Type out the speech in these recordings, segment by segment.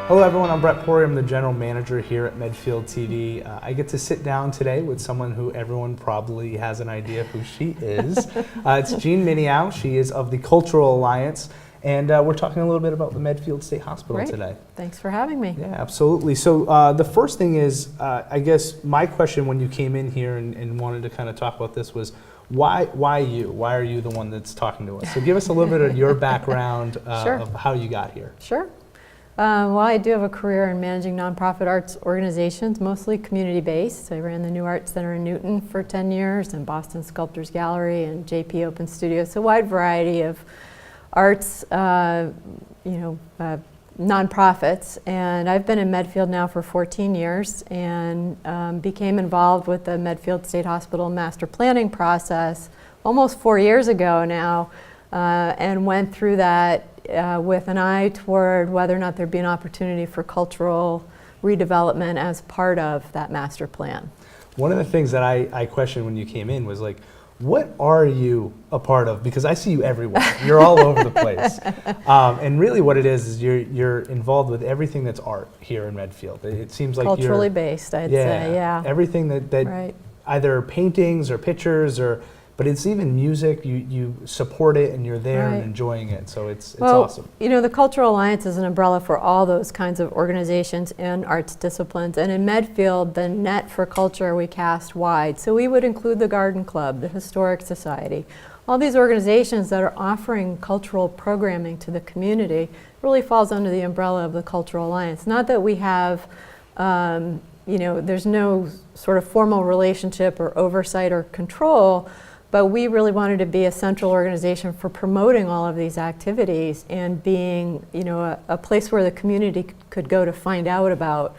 Hello everyone, I'm Brett Poirier. I'm the general manager here at Medfield TV. I get to sit down today with someone who everyone probably has an idea who she is. It's Jean Mineo. She is of the Cultural Alliance, and we're talking a little bit about the Medfield State Hospital today. Thanks for having me. Yeah, absolutely. So the first thing is, I guess my question when you came in here and wanted to kind of talk about this was, why you? Why are you the one that's talking to us? So give us a little bit of your background of how you got here. Sure. Well, I do have a career in managing nonprofit arts organizations, mostly community-based. I ran the New Arts Center in Newton for 10 years, and Boston Sculptors Gallery, and JP Open Studio. So a wide variety of arts, nonprofits. And I've been in Medfield now for 14 years, and became involved with the Medfield State Hospital master planning process almost 4 years ago now, and went through that with an eye toward whether or not there'd be an opportunity for cultural redevelopment as part of that master plan. One of the things that I questioned when you came in was like, what are you a part of? Because I see you everywhere. You're all over the place. And really what it is you're involved with everything that's art here in Medfield. It seems like culturally based, I'd say, yeah. Everything that right. Either paintings or pictures but it's even music, you support it and you're there and enjoying it, so it's awesome. You know, the Cultural Alliance is an umbrella for all those kinds of organizations and arts disciplines, and in Medfield, the net for culture we cast wide. So we would include the Garden Club, the Historic Society, all these organizations that are offering cultural programming to the community really falls under the umbrella of the Cultural Alliance. Not that we have, there's no sort of formal relationship or oversight or control, but we really wanted to be a central organization for promoting all of these activities and being, a place where the community could go to find out about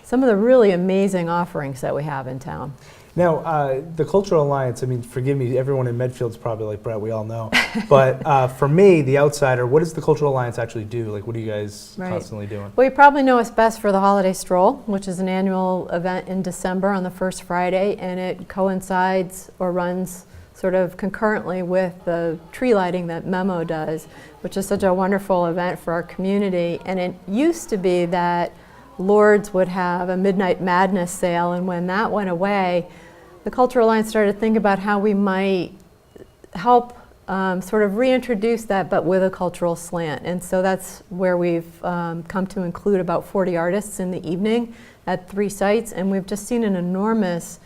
some of the really amazing offerings that we have in town. Now, the Cultural Alliance, I mean, forgive me, everyone in Medfield's probably like, Brett, we all know. But for me, the outsider, what does the Cultural Alliance actually do? Like, what are you guys constantly doing? Well, you probably know us best for the Holiday Stroll, which is an annual event in December on the first Friday, and it coincides or runs sort of concurrently with the tree lighting that Memo does, which is such a wonderful event for our community. And it used to be that Lourdes would have a Midnight Madness sale, and when that went away, the Cultural Alliance started to think about how we might help sort of reintroduce that, but with a cultural slant. And so that's where we've come to include about 40 artists in the evening at 3 sites, and we've just seen an enormous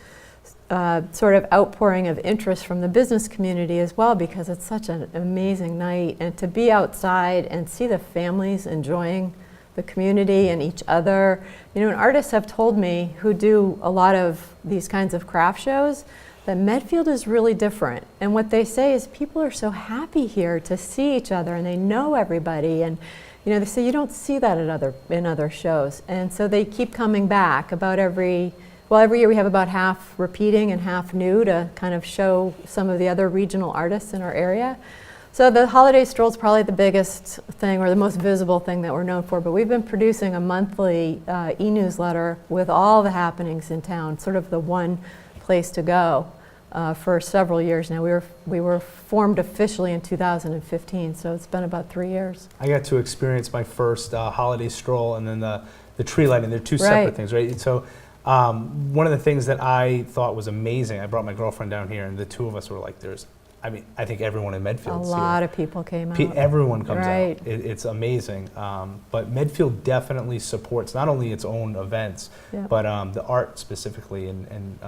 sort of outpouring of interest from the business community as well, because it's such an amazing night, and to be outside and see the families enjoying the community and each other. And artists have told me who do a lot of these kinds of craft shows that Medfield is really different, and what they say is people are so happy here to see each other, and they know everybody, and they say you don't see that in other shows, and so they keep coming back. Every year we have about half repeating and half new to kind of show some of the other regional artists in our area. So the Holiday Stroll is probably the biggest thing or the most visible thing that we're known for, but we've been producing a monthly e-newsletter with all the happenings in town, sort of the one place to go for several years now. We were formed officially in 2015, so it's been about 3 years. I got to experience my first Holiday Stroll and then the tree lighting. They're two separate things, right? So one of the things that I thought was amazing, I brought my girlfriend down here, and the two of us were like, I think everyone in Medfield. A lot of people came out. Everyone comes out. It's amazing. But Medfield definitely supports not only its own events, but the art specifically. And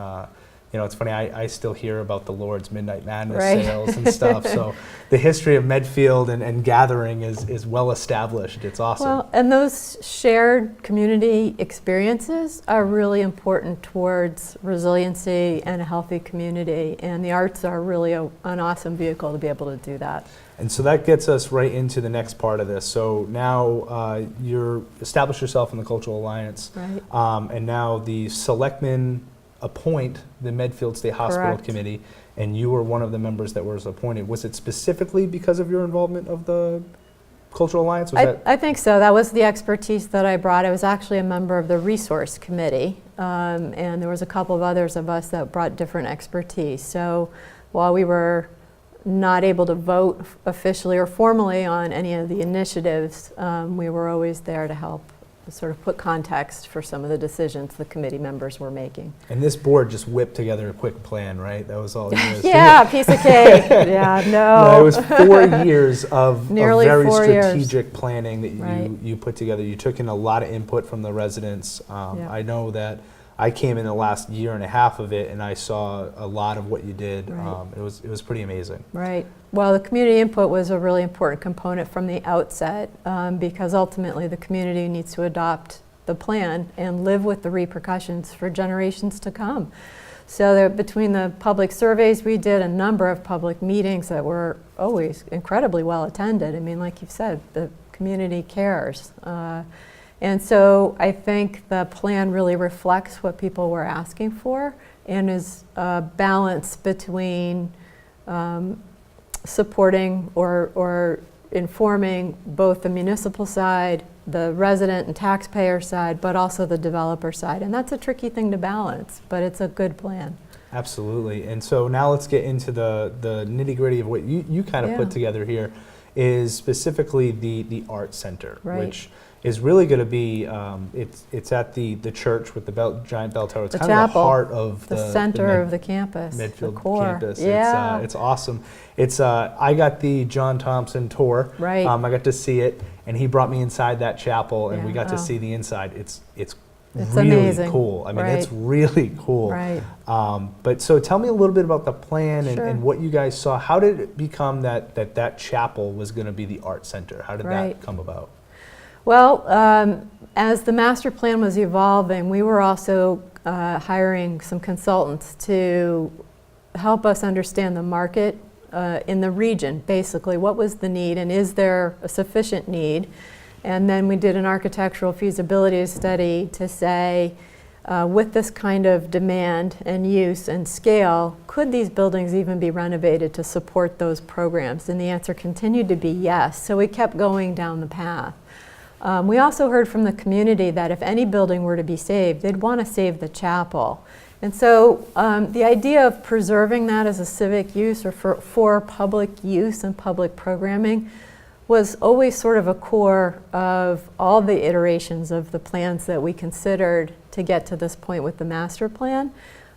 it's funny, I still hear about the Lourdes Midnight Madness sales and stuff. So the history of Medfield and gathering is well established. It's awesome. Well, and those shared community experiences are really important towards resiliency and a healthy community. And the arts are really an awesome vehicle to be able to do that. And so that gets us right into the next part of this. So now you're established yourself in the Cultural Alliance. Right. And now the selectmen appoint the Medfield State Hospital Committee, and you were one of the members that was appointed. Was it specifically because of your involvement of the Cultural Alliance? I think so. That was the expertise that I brought. I was actually a member of the Resource Committee, and there was a couple of others of us that brought different expertise. So while we were not able to vote officially or formally on any of the initiatives, we were always there to help sort of put context for some of the decisions the committee members were making. And this board just whipped together a quick plan, right? That was all yours. Yeah, piece of cake. Yeah, No, it was 4 years of Nearly very 4 years. strategic planning that Right. you put together. You took in a lot of input from the residents. Yeah. I know that I came in the last year and a half of it, and I saw a lot of what you did. Right. It was pretty amazing. Right. Well, the community input was a really important component from the outset, because ultimately the community needs to adopt the plan and live with the repercussions for generations to come. So between the public surveys we did, a number of public meetings that were always incredibly well attended. I mean, like you've said, the community cares. And so I think the plan really reflects what people were asking for and is a balance between supporting or informing both the municipal side, the resident and taxpayer side, but also the developer side. And that's a tricky thing to balance, but it's a good plan. Absolutely. And so now let's get into the nitty-gritty of what you kind of Yeah. put together here, is specifically the art center, Right. which is really going to be, it's at the church with the giant bell tower. It's The kind of the chapel, heart of The center of the campus, Medfield the core. campus. Yeah. It's awesome. It's I got the John Thompson tour. Right. I got to see it, and he brought me inside that chapel, and we Yeah. got to Oh. see the inside. It's It's really amazing. cool. I mean, it's Right. really cool. Right. But so tell me a little bit about the plan Sure. and what you guys saw. How did it become that chapel was going to be the art center? How did Right. that come about? Well, as the master plan was evolving, we were also hiring some consultants to help us understand the market in the region, basically. What was the need, and is there a sufficient need? And then we did an architectural feasibility study to say, with this kind of demand and use and scale, could these buildings even be renovated to support those programs? And the answer continued to be yes. So we kept going down the path. We also heard from the community that if any building were to be saved, they'd want to save the chapel. And so the idea of preserving that as a civic use or for public use and public programming was always sort of a core of all the iterations of the plans that we considered to get to this point with the master plan.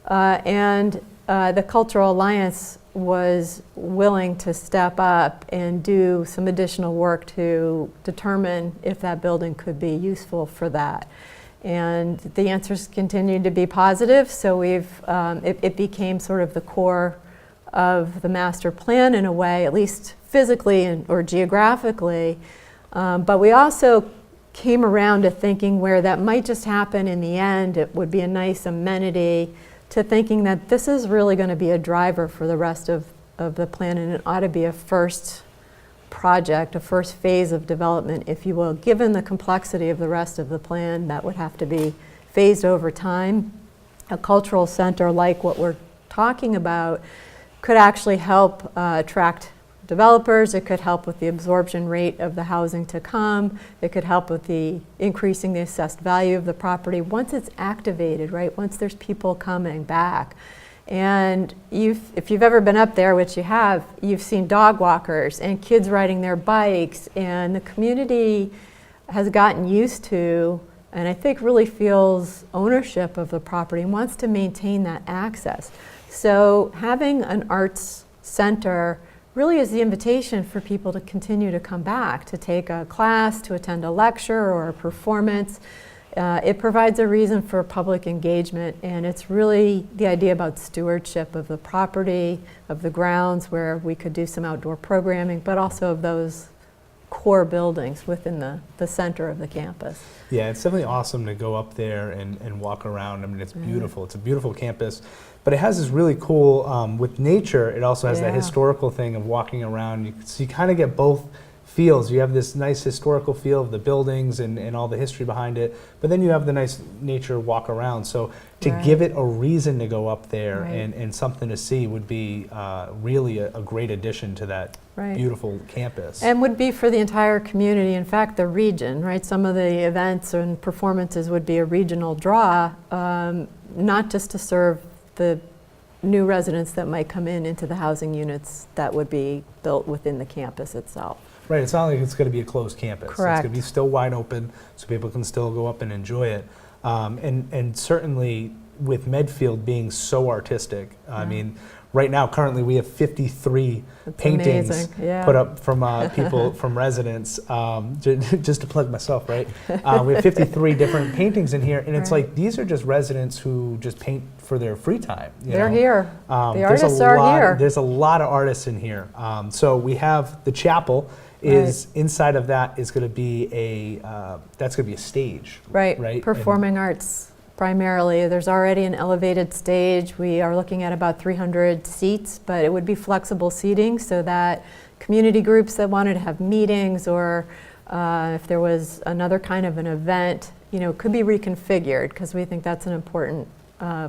And the Cultural Alliance was willing to step up and do some additional work to determine if that building could be useful for that. And the answers continued to be positive, so it became sort of the core of the master plan in a way, at least physically or geographically. But we also came around to thinking where that might just happen in the end, it would be a nice amenity, to thinking that this is really going to be a driver for the rest of the plan, and it ought to be a first project, a first phase of development, if you will. Given the complexity of the rest of the plan, that would have to be phased over time. A cultural center like what we're talking about could actually help attract developers. It could help with the absorption rate of the housing to come. It could help with the increasing the assessed value of the property once it's activated, right? Once there's people coming back. And if you've ever been up there, which you have, you've seen dog walkers and kids riding their bikes, and the community has gotten used to, and I think really feels ownership of the property and wants to maintain that access. So having an arts center really is the invitation for people to continue to come back, to take a class, to attend a lecture or a performance. It provides a reason for public engagement, and it's really the idea about stewardship of the property, of the grounds where we could do some outdoor programming, but also of those core buildings within the center of the campus. Yeah, it's definitely awesome to go up there and walk around. I mean, it's beautiful. It's a beautiful campus, but it has this really cool, with nature, it also has that historical thing of walking around. So you kind of get both feels. You have this nice historical feel of the buildings and all the history behind it, but then you have the nice nature walk around. So to give it a reason to go up there and something to see would be really a great addition to that beautiful campus. And would be for the entire community, in fact, the region, right? Some of the events and performances would be a regional draw, not just to serve the new residents that might come into the housing units that would be built within the campus itself. Right, it's not like it's going to be a closed campus. Correct. It's going to be still wide open, so people can still go up and enjoy it. And certainly with Medfield being so artistic, I mean, right now, currently, we have 53 paintings amazing. Yeah. put up from people, from residents, just to plug myself, right? We have 53 different paintings in here, and it's Right. like, these are just residents who just paint for their free time. They're here. The There's artists are here. There's a lot of artists in here. So we have the chapel. Inside of that is going to be that's going to be a stage. Right. Performing arts primarily. There's already an elevated stage. We are looking at about 300 seats, but it would be flexible seating so that community groups that wanted to have meetings, or if there was another kind of an event, could be reconfigured, because we think that's an important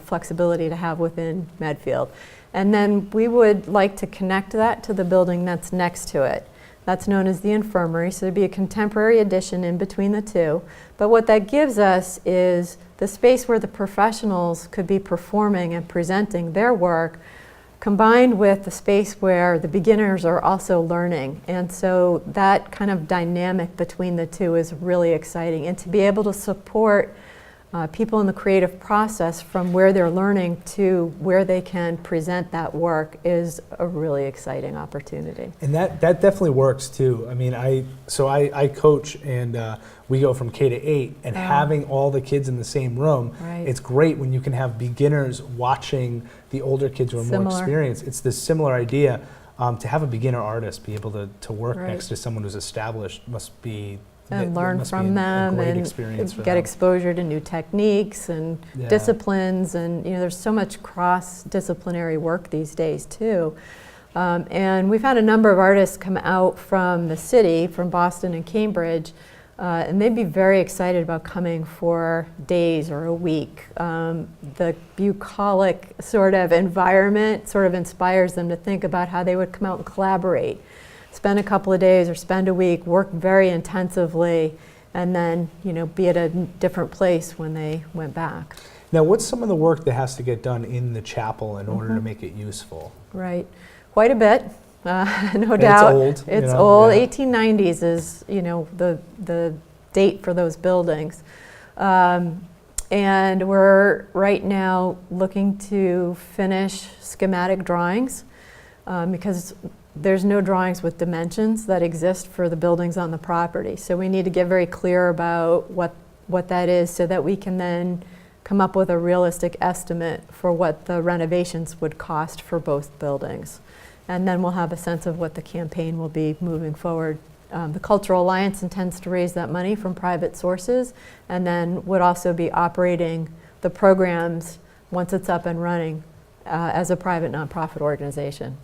flexibility to have within Medfield. And then we would like to connect that to the building that's next to it. That's known as the infirmary, so there'd be a contemporary addition in between the two. But what that gives us is the space where the professionals could be performing and presenting their work, combined with the space where the beginners are also learning. And so that kind of dynamic between the two is really exciting. And to be able to support people in the creative process from where they're learning to where they can present that work is a really exciting opportunity. And that definitely works too. I mean, I coach, and we go from K to 8, and having all the kids in the same room, it's great when you can have beginners watching the older kids who are more experienced. It's this similar idea. To have a beginner artist be able to work next to someone who's established must be, and learn from them, and get exposure to new techniques and disciplines, and there's so much cross-disciplinary work these days too. And we've had a number of artists come out from the city, from Boston and Cambridge, and they'd be very excited about coming for days or a week. The bucolic sort of environment sort of inspires them to think about how they would come out and collaborate. Spend a couple of days or spend a week, work very intensively, and then be at a different place when they went back. Now, what's some of the work that has to get done in the chapel in order to make it useful? Right, quite a bit, no doubt. It's old. It's old. 1890s is the date for those buildings, and we're right now looking to finish schematic drawings because there's no drawings with dimensions that exist for the buildings on the property. So we need to get very clear about what that is, so that we can then come up with a realistic estimate for what the renovations would cost for both buildings. And then we'll have a sense of what the campaign will be moving forward. The Cultural Alliance intends to raise that money from private sources, and then would also be operating the programs once it's up and running as a private nonprofit organization.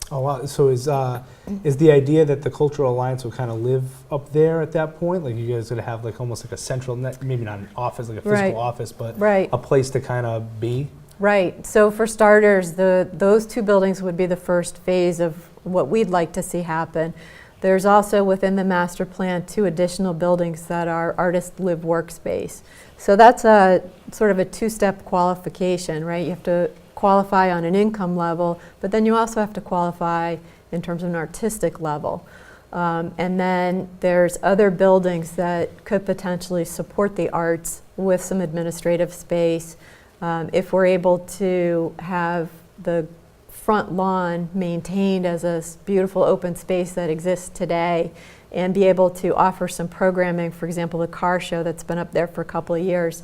Oh wow! So is the idea that the Cultural Alliance will kind of live up there at that point? Like, you guys going to have like almost like a central net, maybe not an office, like a physical office, but a place to kind of be? Right. So for starters, those two buildings would be the first phase of what we'd like to see happen. There's also within the master plan 2 additional buildings that are artist live workspace. So that's a sort of a 2-step qualification, right? You have to qualify on an income level, but then you also have to qualify in terms of an artistic level. And then there's other buildings that could potentially support the arts with some administrative space. If we're able to have the front lawn maintained as a beautiful open space that exists today, and be able to offer some programming, for example, the car show that's been up there for a couple of years,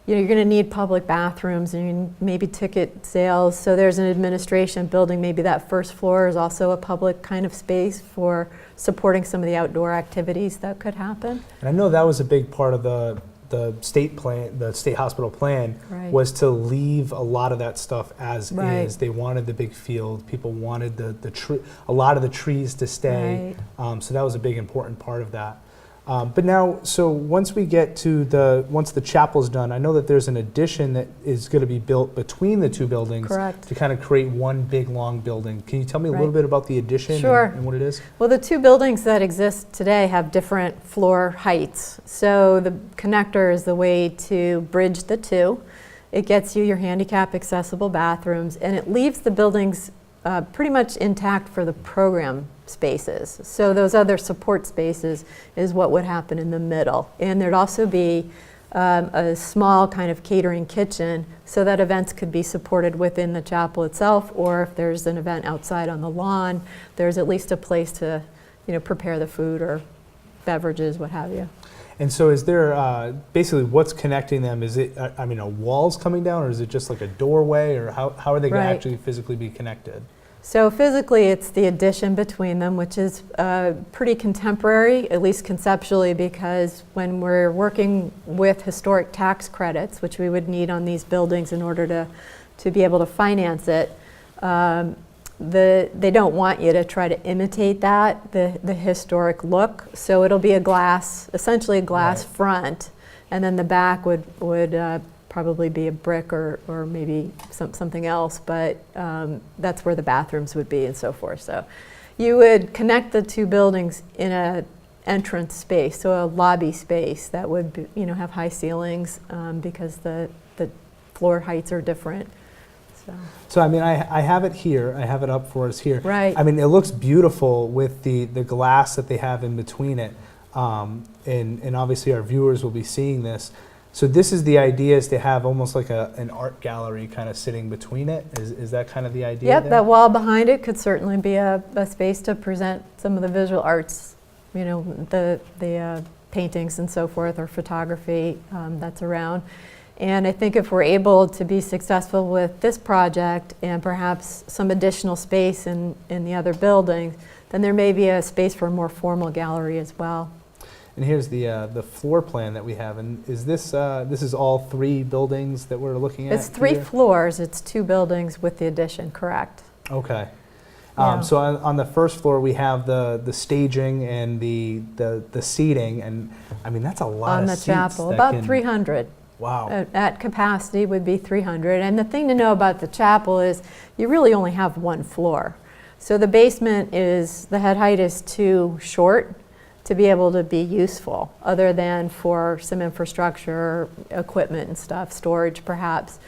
you're going to need public bathrooms and maybe ticket sales. So there's an administration building. Maybe that first floor is also a public kind of space for supporting some of the outdoor activities that could happen. And I know that was a big part of the state plan, the state hospital plan, was to leave a lot of that stuff as is. They wanted the big field. People wanted a lot of the trees to stay. So that was a big important part of that. But now, so once we get to once the chapel's done, I know that there's an addition that is going to be built between the two buildings to kind of create one big long building. Can you tell me a little bit about the addition and what it is? Well, the two buildings that exist today have different floor heights. So the connector is the way to bridge the two. It gets you your handicap accessible bathrooms, and it leaves the buildings pretty much intact for the program spaces. So those other support spaces is what would happen in the middle. And there'd also be a small kind of catering kitchen so that events could be supported within the chapel itself, or if there's an event outside on the lawn, there's at least a place to, prepare the food or beverages, what have you. And so is there, basically what's connecting them? Is it, are walls coming down, or is it just like a doorway, or how are they going to actually physically be connected? So physically, it's the addition between them, which is pretty contemporary, at least conceptually, because when we're working with historic tax credits, which we would need on these buildings in order to be able to finance it, they don't want you to try to imitate that, the historic look. So it'll be essentially a glass front, and then the back would probably be a brick or maybe something else, but that's where the bathrooms would be and so forth. So you would connect the two buildings in a entrance space, so a lobby space that would be, have high ceilings because the floor heights are different. So I have it here. I have it up for us here. Right. It looks beautiful with the glass that they have in between it, and obviously our viewers will be seeing this. So this is the idea, is to have almost like an art gallery kind of sitting between it. Is that kind of the idea? Yep, there? that wall behind it could certainly be a space to present some of the visual arts, the paintings and so forth, or photography that's around. And I think if we're able to be successful with this project and perhaps some additional space in the other buildings, then there may be a space for a more formal gallery as well. And here's the floor plan that we have. And is this is all 3 buildings that we're looking at? It's 3 floors. It's 2 buildings with the addition, correct? Okay. Yeah. So on the first floor we have the staging and the seating, and that's a lot of seats. On the chapel, about 300. Wow. At capacity would be 300. And the thing to know about the chapel is you really only have 1 floor. So the basement the head height is too short to be able to be useful, other than for some infrastructure, equipment and stuff, storage perhaps.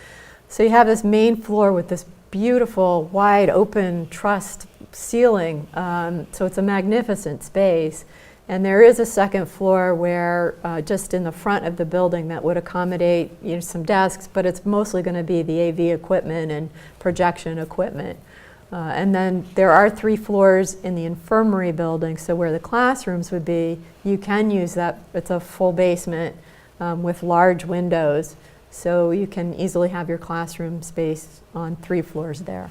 So you have this main floor with this beautiful, wide open trussed ceiling. So it's a magnificent space. And there is a second floor where just in the front of the building that would accommodate some desks, but it's mostly going to be the AV equipment and projection equipment. And then there are 3 floors in the infirmary building, so where the classrooms would be, you can use that. It's a full basement with large windows, so you can easily have your classroom space on 3 floors there.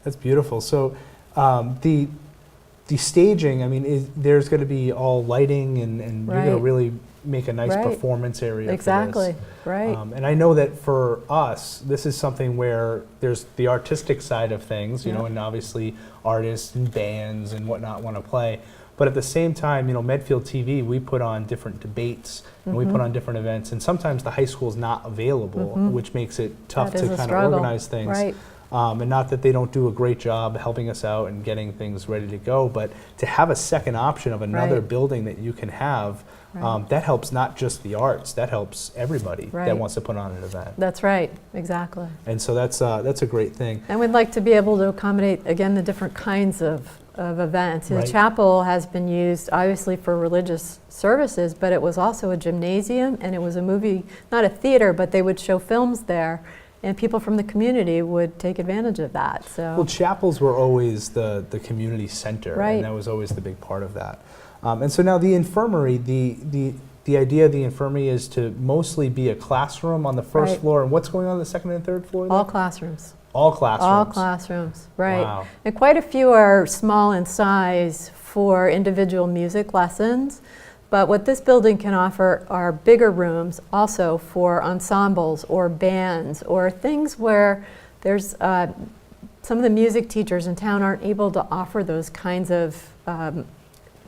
That's beautiful. So the staging, there's going to be all lighting, and you're going to really make a nice performance area. Exactly. For this. Right. And I know that for us, this is something where there's the artistic side of things, and obviously artists and bands and whatnot want to play. But at the same time, Medfield TV, we put on different debates and we put on different events, and sometimes the high school is not available, which makes it tough to kind of organize things. Right. And not that they don't do a great job helping us out and getting things ready to go, but to have a second option of another building that you can have, that helps not just the arts, that helps everybody that wants to put on an event. That's right, exactly. And so that's a great thing. And we'd like to be able to accommodate, again, the different kinds of events. The chapel has been used, obviously, for religious services, but it was also a gymnasium, and it was a movie, not a theater, but they would show films there. And people from the community would take advantage of that. So, well, chapels were always the community center, and that was always the big part of that. And so now the infirmary, the idea of the infirmary is to mostly be a classroom on the first floor. And what's going on the second and third floor? All classrooms. All classrooms. All classrooms, right. Wow. And quite a few are small in size for individual music lessons. But what this building can offer are bigger rooms also for ensembles or bands or things where there's some of the music teachers in town aren't able to offer those kinds of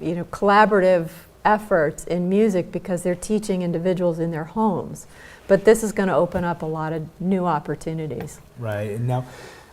collaborative efforts in music because they're teaching individuals in their homes. But this is going to open up a lot of new opportunities. Right. And now,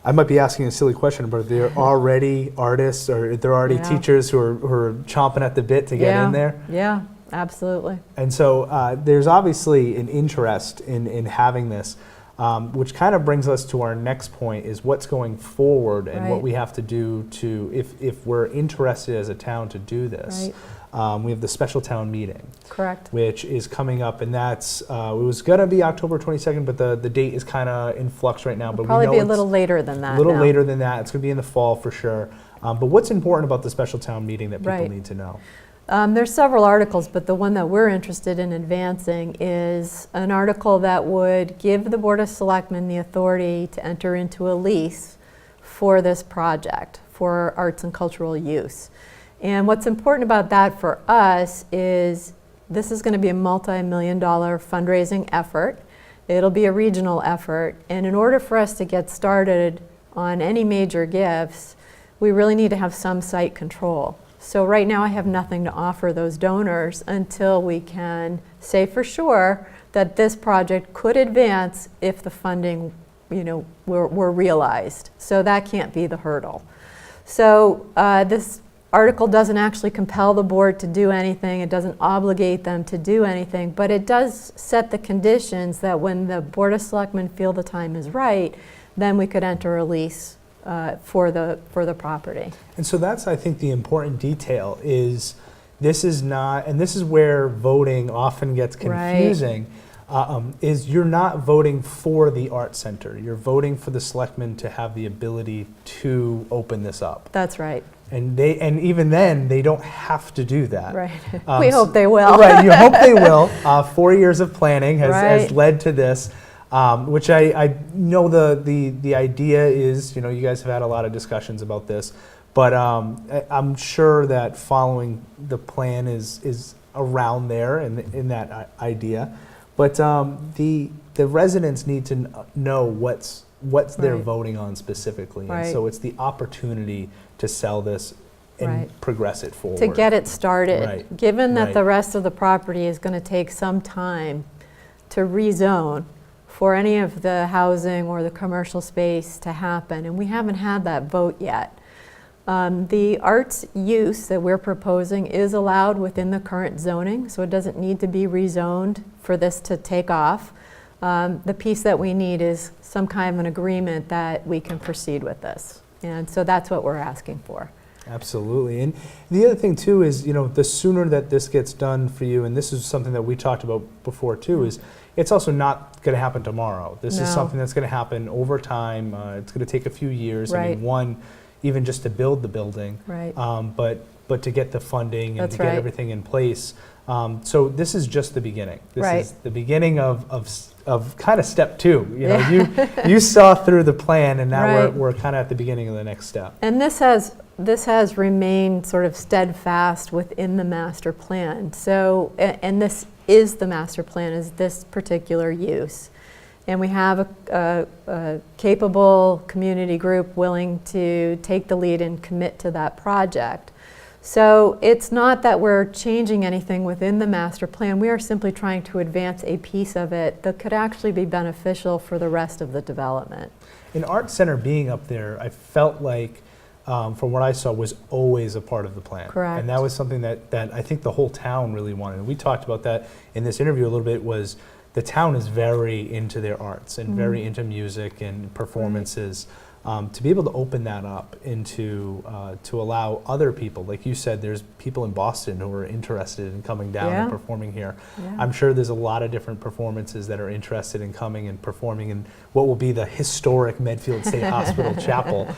I might be asking a silly question, but there are already artists or there are already teachers who are chomping at the bit to get in there? Yeah, absolutely. And so there's obviously an interest in having this. which kind of brings us to our next point, is what's going forward and what we have to do to, if we're interested as a town to do this. We have the special town meeting. Correct. Which is coming up, and that's, it was going to be October 22nd, but the date is kind of in flux right now. But Probably we know be a little later than that. A little later than that. It's going to be in the fall for sure. But what's important about the special town meeting that people need to know? There's several articles, but the one that we're interested in advancing is an article that would give the Board of Selectmen the authority to enter into a lease for this project for arts and cultural use. And what's important about that for us is this is going to be a multi-million-dollar fundraising effort. It'll be a regional effort, and in order for us to get started on any major gifts, we really need to have some site control. So right now I have nothing to offer those donors until we can say for sure that this project could advance if the funding, were realized. So that can't be the hurdle. So this article doesn't actually compel the board to do anything. It doesn't obligate them to do anything, but it does set the conditions that when the Board of Selectmen feel the time is right, then we could enter a lease for the property. And so that's, I think, the important detail is this is not, and this is where voting often gets confusing, is you're not voting for the art center. You're voting for the selectmen to have the ability to open this up. That's right. And even then, they don't have to do that. Right. We hope they will. Right, you hope they will. 4 years of planning has led to this. Which I know the idea is, you guys have had a lot of discussions about this, but I'm sure that following the plan is around there in that idea. But the residents need to know what's they're voting on specifically, and so it's the opportunity to sell this and progress it forward. To get it started. Given that the rest of the property is going to take some time to rezone for any of the housing or the commercial space to happen, and we haven't had that vote yet. The arts use that we're proposing is allowed within the current zoning, so it doesn't need to be rezoned for this to take off. The piece that we need is some kind of an agreement that we can proceed with this, and so that's what we're asking for. Absolutely. And the other thing too is, the sooner that this gets done for you, and this is something that we talked about before too, is it's also not going to happen tomorrow. This is something that's going to happen over time. It's going to take a few years. I mean, one, even just to build the building, but to get the funding and to get everything in place. So this is just the beginning. This is the beginning of kind of step two. You saw through the plan, and now we're kind of at the beginning of the next step. And this has remained sort of steadfast within the master plan. So, and this is the master plan, is this particular use. And we have a capable community group willing to take the lead and commit to that project. So it's not that we're changing anything within the master plan. We are simply trying to advance a piece of it that could actually be beneficial for the rest of the development. An art center being up there, I felt like, from what I saw, was always a part of the plan. Correct. And that was something that I think the whole town really wanted. And we talked about that in this interview a little bit, was the town is very into their arts and very into music and performances. To be able to open that up into, to allow other people, like you said, there's people in Boston who are interested in coming down and performing here. I'm sure there's a lot of different performances that are interested in coming and performing in what will be the historic Medfield State Hospital chapel.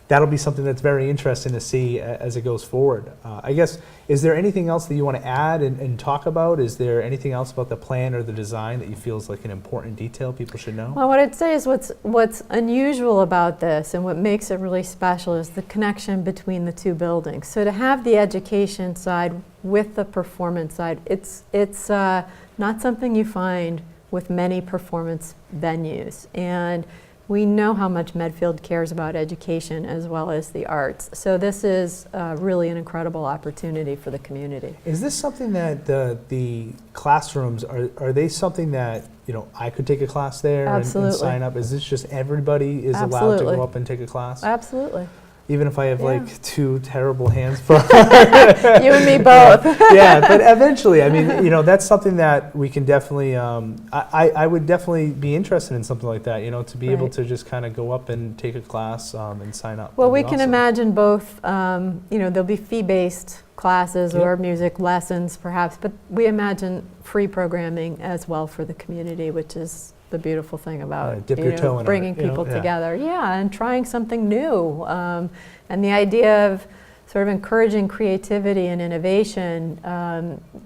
That'll be something that's very interesting to see as it goes forward. I guess, is there anything else that you want to add and talk about? Is there anything else about the plan or the design that you feel is like an important detail people should know? Well, what I'd say is what's unusual about this and what makes it really special is the connection between the two buildings. So to have the education side with the performance side, it's not something you find with many performance venues. And we know how much Medfield cares about education as well as the arts. So this is really an incredible opportunity for the community. Is this something that the classrooms, are they something that, I could take a class there and sign up? Is this just everybody is allowed to go up and take a class? Absolutely. even if I have Yeah. like two terrible hands for You and me both. yeah, but eventually, I mean, you know, that's something that we can definitely, I would definitely be interested in something like that, you know, to be able Right. to just kind of go up and take a class and sign up. Well, That'd we be can awesome. imagine both, you know, there'll be fee-based classes Yep. or music lessons perhaps, but we imagine free programming as well for the community, which is the beautiful thing about dip your toe in bringing art, you know, people yeah. together. Yeah, and trying something new. And the idea of sort of encouraging creativity and innovation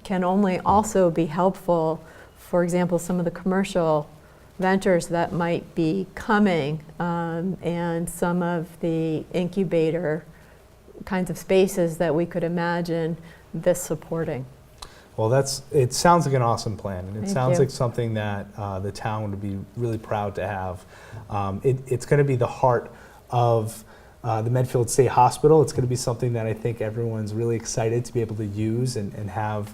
can only also be helpful. For example, some of the commercial ventures that might be coming and some of the incubator kinds of spaces that we could imagine this supporting. Well, it sounds like an awesome plan, and it Thank sounds you. like something that the town would be really proud to have. It's going to be the heart of the Medfield State Hospital. It's going to be something that I think everyone's really excited to be able to use and have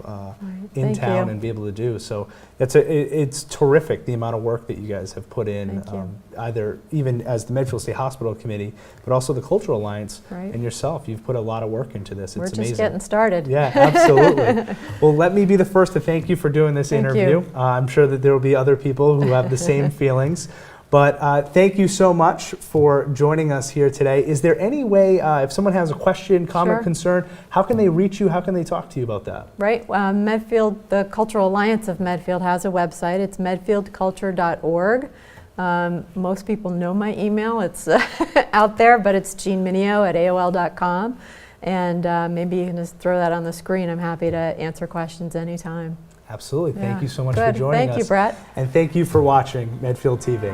in Thank town you. and be able to do. So it's terrific, the amount of work that you guys have put in, Thank you. either even as the Medfield State Hospital Committee, but also the Cultural Alliance Right. and yourself. You've put a lot of work into this. We're It's just amazing. getting started. Yeah, absolutely. Well, let me be the first to thank you for doing this Thank interview. you. I'm sure that there will be other people who have the same feelings. But thank you so much for joining us here today. Is there any way, if someone has a question, comment, Sure. concern, how can they reach you? How can they talk to you about that? Right, Medfield, the Cultural Alliance of Medfield has a website. It's medfieldculture.org. Most people know my email. It's out there, but it's jeanmineo@aol.com. And maybe you can just throw that on the screen. I'm happy to answer questions anytime. Absolutely. Thank Yeah. you so much Good. for joining us. Thank you, Brett. And thank you for watching Medfield TV.